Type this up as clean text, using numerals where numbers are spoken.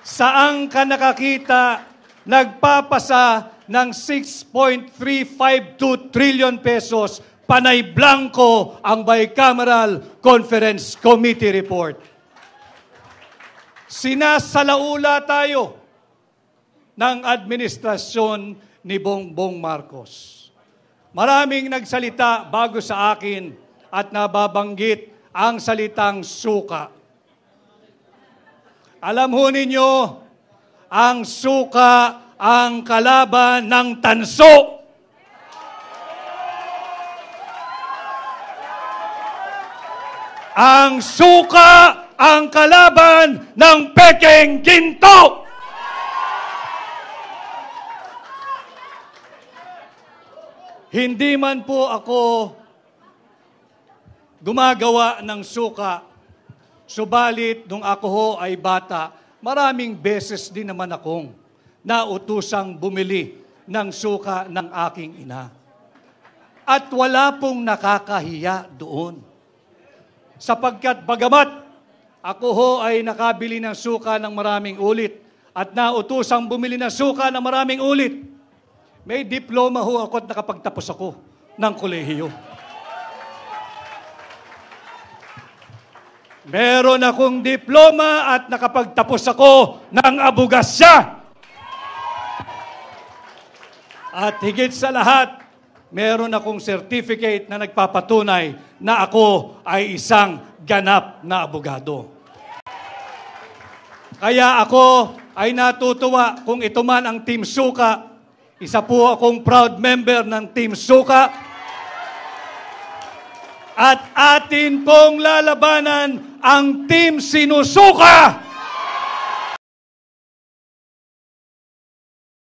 Saan ka nakakita nagpapasa ng 6.352 trillion pesos panay blanco ang Bicameral Conference Committee report? Sinasalaula tayo ng administrasyon ni Bongbong Marcos. Maraming nagsalita bago sa akin at nababanggit ang salitang suka. Alam ho ninyo, ang suka ang kalaban ng tanso. Ang suka ang kalaban ng pekeng ginto. Hindi man po ako gumagawa ng suka, subalit nung ako ho ay bata, maraming beses din naman akong nautusang bumili ng suka ng aking ina. At wala pong nakakahiya doon. Sapagkat bagamat ako ho ay nakabili ng suka ng maraming ulit at nautusang bumili ng suka ng maraming ulit, may diploma ho ako at nakapagtapos ako ng kolehiyo. Meron akong diploma at nakapagtapos ako ng abogasya. At higit sa lahat, meron akong certificate na nagpapatunay na ako ay isang ganap na abogado. Kaya ako ay natutuwa kung ito man ang Team Suka. Isa po akong proud member ng Team Suka. At atin pong lalabanan ang Team Sinusuka!